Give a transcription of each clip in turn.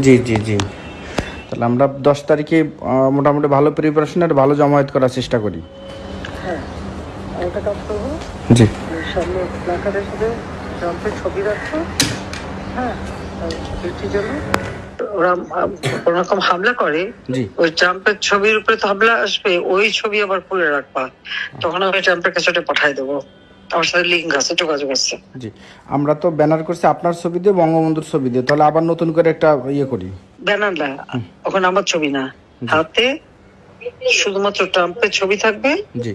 জি জি জি। তাহলে আমরা 10 তারিখে মোটামুটি ভালো প্রিপারেশন আর ভালো জমায়েত করার চেষ্টা করি। হ্যাঁ, আরেকটা কাজ করবো, জি সামনে প্ল্যাকার্ডের সাথে ট্রাম্পের ছবি রাখবো। হ্যাঁ, বৃষ্টির জন্য ওরা কোনো রকম হামলা করে, জি ওই ট্রাম্পের ছবির উপরে তো হামলা আসবে, ওই ছবি আবার খুলে রাখবা। তখন আমি ট্রাম্পের কাছে ওটা পাঠাই দেবো। আমার সাথে লিঙ্ক আছে, যোগাযোগ আছে। জি। আমরা তো ব্যানার করছি আপনার ছবি দিয়ে, বঙ্গবন্ধুর ছবি দিয়ে, তাহলে আবার নতুন করে একটা ইয়ে করি। ব্যানার না, ওখানে আমার ছবি না, জি হাতে শুধুমাত্র ট্রাম্পের ছবি থাকবে। জি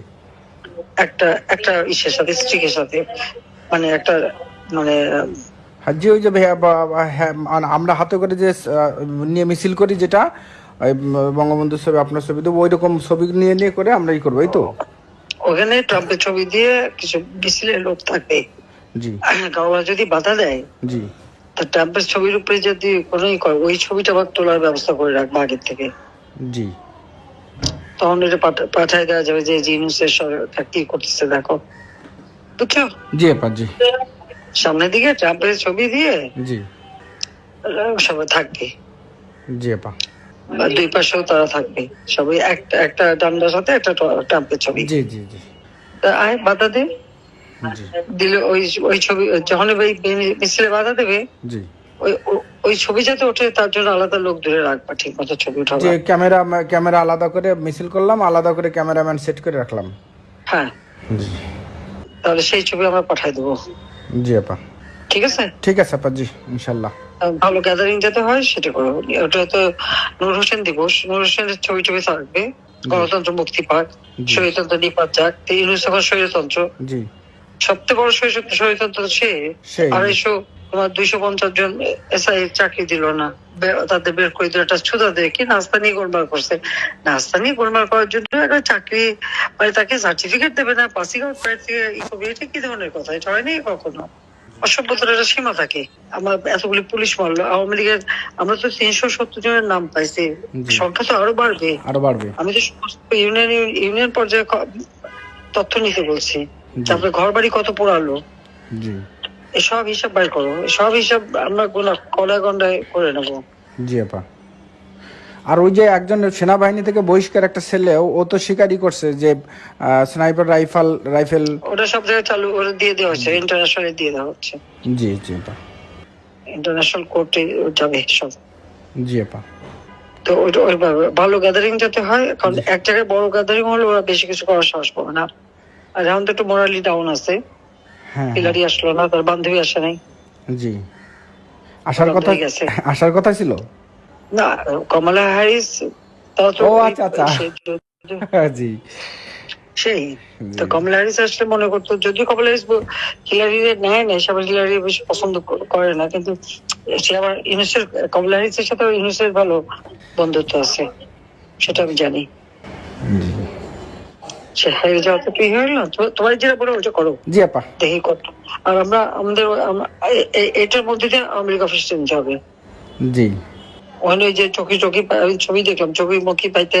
একটা একটা ইসের সাথে, স্টিকের সাথে, মানে একটা, মানে আর যে ওই যে ভাইয়া হ্যাঁ, আমরা হাতে করে যে নিয়ে মিছিল করি যেটা, ওই বঙ্গবন্ধুর ছবি আপনার ছবি দেবো, ওই রকম ছবি নিয়ে নিয়ে করে আমরা ই করবো, এই তো। ওখানে ট্রাম্পের ছবি দিয়ে কিছু মিছিলের লোক থাকবে। জি কারোর যদি বাধা দেয়, জি তা ট্রাম্পের ছবির উপরে যদি কোনো করে, ওই ছবিটা আবার তোলার ব্যবস্থা করে রাখবো আগের থেকে। জি তখন এটা পাঠায় দেওয়া যাবে যে জিনিসের সরকার কি করতেছে দেখো, বুঝছো? জি আপা জি সামনের দিকে ট্রাম্পের ছবি দিয়ে জি সবাই থাকবে, জি আপা বা দুই পাশেও তারা থাকবে, সবাই একটা একটা ডান্ডার সাথে একটা ট্রাম্পের ছবি। জি জি জি তা আয় বাধা দে, জি দিলে ওই ওই ছবি যখন ওই মিছিলে বাধা দেবে, জি। ওই ওই ছবি যাতে ওঠে তার জন্য আলাদা লোক ধরে রাখবা, ঠিক মতো ছবি যে উঠাবা। ক্যামেরা আলাদা করে মিছিল করলাম, আলাদা করে ক্যামেরাম্যান সেট করে রাখলাম। হ্যাঁ, জি তাহলে সেই ছবি আমরা পাঠাই দেবো। জি আপা ঠিক আছে, ঠিক আছে আপা জি ইনশাল্লাহ। ভালো গ্যাদারিং যাতে হয় সেটা করো। ওটা তো নূর হোসেন দিবস, নূর হোসেনের ছবি টবি থাকবে, গণতন্ত্র মুক্তি পাক, জি স্বৈরতন্ত্র নিপাত যাক, ইউনুস এখন স্বৈরতন্ত্র, জি সবচেয়ে বড় স্বৈরতন্ত্র সে। সেই 250 জন এসআই চাকরি দিল না, তাদের বের করে দিল, একটা ছুতা দিয়ে কি নাস্তা নিয়ে গোলমাল করছে। নাস্তা নিয়ে গোলমাল করার জন্য একটা চাকরি, মানে তাকে সার্টিফিকেট দেবে না, পাসিং আউট থেকে ই করবে, এটা কি ধরনের কথা? এটা হয়নি কখনো। অসভ্যতার একটা সীমা থাকে। আমার এতগুলি পুলিশ মারলো আওয়ামী লীগের, আমরা তো 370 জনের নাম পাইছি, জি সংখ্যা তো আরো বাড়বে। আরো বাড়বে। আমি তো সমস্ত ইউনিয়ন পর্যায়ে তথ্য নিতে বলছি, জি তারপরে ঘর বাড়ি কত পোড়ালো, জি এসব হিসাব বাইর করো। সব হিসাব আমরা কলায় গন্ডায় করে নেবো। জি আপা। আর ওই যে একজন সেনাবাহিনী থেকে বহিষ্কার একটা ছেলে, ও তো স্বীকারই করছে যে স্নাইপার রাইফেল। ওটা সব জায়গায় চালু ওরা দিয়ে দেওয়া হচ্ছে, ইন্টারন্যাশনালি দিয়ে দেওয়া হচ্ছে, জি জি আপা ইন্টারন্যাশনাল কোর্টে যাবে সব। জি আপা তো ওইভাবে ভালো গ্যাদারিং যাতে হয়, কারণ জি এক জায়গায় বড় গ্যাদারিং হলে ওরা বেশি কিছু করার সাহস পাবে না। আর এখন তো একটু মোরালি ডাউন আছে, হ্যাঁ হ্যাঁ হিলারি আসলো না, তার বান্ধবী আসে নাই, জি। আসার কথা, বান্ধবী গেছে আসার কথা ছিল। না, কমলা হ্যারিস, তাও তো ও আচ্ছা আচ্ছা জি সেই। তো জি কমলা হ্যারিস আসলে মনে করতো, যদিও কমলা হ্যারিস হিলারি নেয় না, সবাই হিলারি বেশি পছন্দ করে না, কিন্তু সে আবার ইউনুসের, কমলা হ্যারিসের সাথে ইউনুসের ভালো বন্ধুত্ব আছে, সেটা আমি জানি। জি সে হেরে যাওয়া তো কি হইলো, তোমার যেটা বলো ওটা করো, জি আপা দেখি কত। আর আমরা আমাদের এটার মধ্যে দিয়ে আওয়ামী লীগ অফিস চেঞ্জ হবে। জি ওখানে ওই যে চকি চকি ছবি দেখলাম, চকি মকি পাইতে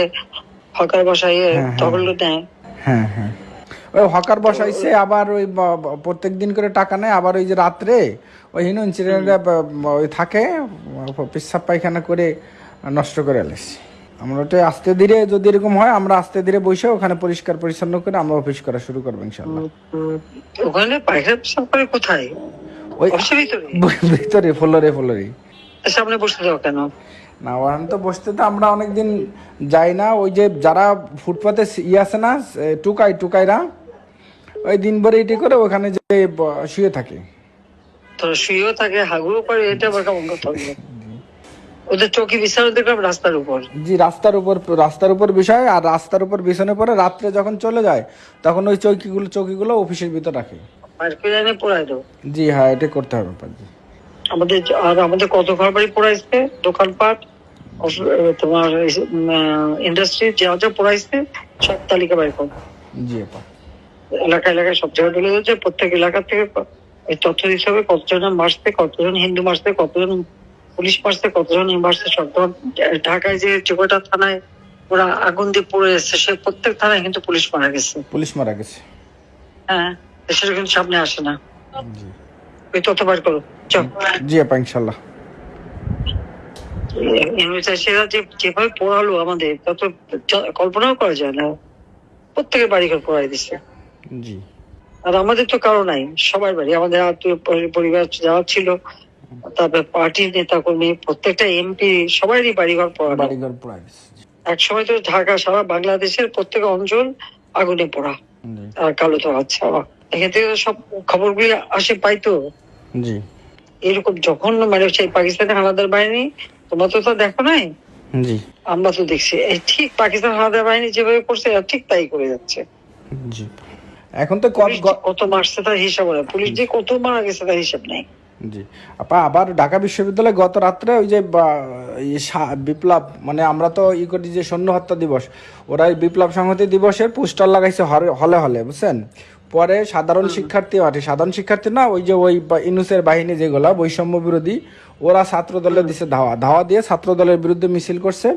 হকার বসাইয়ে হ্যাঁ হ্যাঁ তহল নেয়। হ্যাঁ হ্যাঁ। ওই হকার বসাইছে, আবার ওই প্রত্যেক দিন করে টাকা নেয়, আবার ওই যে রাত্রে ওই হিনো ইনসিডেন্টে ওই থাকে, পেশাব পায়খানা করে নষ্ট করে এলেছি। আমরা ওটা আস্তে ধীরে, যদি এরকম হয় আমরা আস্তে ধীরে বসে ওখানে পরিষ্কার পরিচ্ছন্ন করে আমরা অফিস করা শুরু করবো ইনশাল্লাহ। ওখানে পায়খানা পেশাব করে কোথায়? ওই অফিসের ভিতরে? ভিতরে ফ্লোরে। সামনে বসতে দাও কেন? না ওখানে তো বসতে তো আমরা অনেকদিন যাই না, ওই যে যারা ফুটপাতে আছে না, টুকাইরা ওই দিন ভরে এটি করে ওখানে যে শুয়ে থাকে। তোরা শুয়েও থাকে, হাগুও করে, এটা আবার কেমন কথা হলো? ওদের চৌকি বিছানো দেখলাম রাস্তার উপর। জি রাস্তার উপর বিষয়, আর রাস্তার উপর বিছানে পরে রাত্রে যখন চলে যায় তখন ওই চৌকিগুলো অফিসের ভিতর রাখে। আর কিনে পোড়াই দাও। জি হ্যাঁ, এটা করতে হবে জি। আমাদের আর আমাদের কত ঘর বাড়ি পোড়াইছে, দোকানপাট, তোমার ইন্ডাস্ট্রি যা যা পোড়াইছে, সব তালিকা বাইর করো। জি আপা এলাকায় সব জায়গায় তুলে ধরছে, প্রত্যেক এলাকা থেকে এই তথ্য দিতে হবে, কতজন মারছে, কতজন হিন্দু মারছে, কতজন পুলিশ মারছে, কতজন মারছে, সব। ঢাকায় যে কয়টা থানায় ওরা আগুন দিয়ে পড়ে এসছে, সে প্রত্যেক থানায় কিন্তু পুলিশ মারা গেছে। হ্যাঁ, সেটা কিন্তু সামনে আসে না। জি ওই তথ্য বার করো, চল। জি আপা ইনশাল্লাহ। সেরা যেভাবে পড়ালো আমাদের, তা তো কল্পনাও করা যায় না। প্রত্যেকের বাড়িঘর পড়াই দিচ্ছে। জি। আর আমাদের তো কারো নাই, সবার বাড়ি, আমাদের আত্মীয় পরিবার যারা ছিল, তারপরে পার্টির নেতা কর্মী, প্রত্যেকটা এমপি সবারই বাড়িঘর পড়ানো। বাড়িঘর পড়াই দিচ্ছে। এক সময় তো ঢাকা সারা বাংলাদেশের প্রত্যেক অঞ্চল আগুনে পড়া জি। আর কালো তো আচ্ছা, এখান থেকে সব খবরগুলি আসে পাইতো। জি। এরকম জঘন্য, মানে সেই পাকিস্তানের হানাদার বাহিনী, তোমরা তো তা দেখো নাই, জি। আমরা তো দেখছি। এই ঠিক পাকিস্তান হানাদার বাহিনী যেভাবে করছে, এরা ঠিক তাই করে যাচ্ছে। জি। এখন তো পুলিশ যে কত মারছে তার হিসাব নেই, পুলিশ যে কত মারা গেছে তার হিসাব নেই। জি। আপা, আবার ঢাকা বিশ্ববিদ্যালয়ে গত রাত্রে ওই যে বিপ্লব, মানে আমরা তো করি যে সৈন্য হত্যা দিবস, ওরা এই বিপ্লব সংহতি দিবসের পোস্টার লাগাইছে হলে হলে, বুঝছেন? পরে সাধারণ শিক্ষার্থী না, ওই যে ওই ইনুসের বাহিনী যেগুলা বৈষম্য বিরোধী, ওরা ছাত্র দলে দিছে ধাওয়া দিয়ে ছাত্র দলের বিরুদ্ধে মিছিল করছে।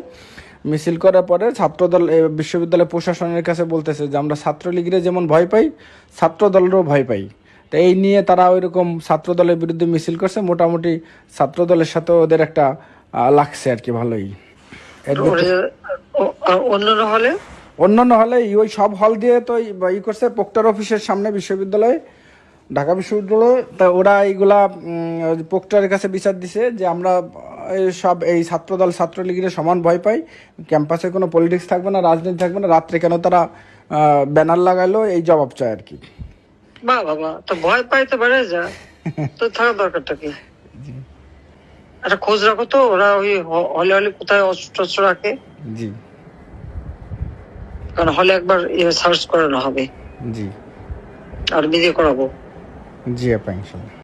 মিছিল করার পরে ছাত্রদল বিশ্ববিদ্যালয় প্রশাসনের কাছে বলতেছে যে আমরা ছাত্রলীগের যেমন ভয় পাই, ছাত্র দলেরও ভয় পাই। তো এই নিয়ে তারা ওইরকম ছাত্র দলের বিরুদ্ধে মিছিল করছে। মোটামুটি ছাত্র দলের সাথে ওদের একটা লাগছে আর কি, ভালোই। অন্যান্য হলে ওই সব হল দিয়ে তো করছে প্রক্টর অফিসের সামনে বিশ্ববিদ্যালয়ে, ঢাকা বিশ্ববিদ্যালয়ে। তা ওরা এইগুলা প্রক্টরের কাছে বিচার দিছে যে আমরা সব এই ছাত্রদল ছাত্রলীগের সমান ভয় পাই, ক্যাম্পাসে কোনো পলিটিক্স থাকবে না, রাজনীতি থাকবে না। রাত্রে কেন তারা ব্যানার লাগাইলো, এই জবাব চায় আর কি। বাবা, তো ভয় পাইতে পারে যা, তো থাকার দরকারটা কি? একটা খোঁজ রাখো তো, ওরা ওই হলে হলে কোথায় অস্ত্র রাখে। জি। কারণ হলে একবার সার্চ করানো হবে। জি। আর ভিডিও করাবো। জি আপা, ইনশাল্লাহ।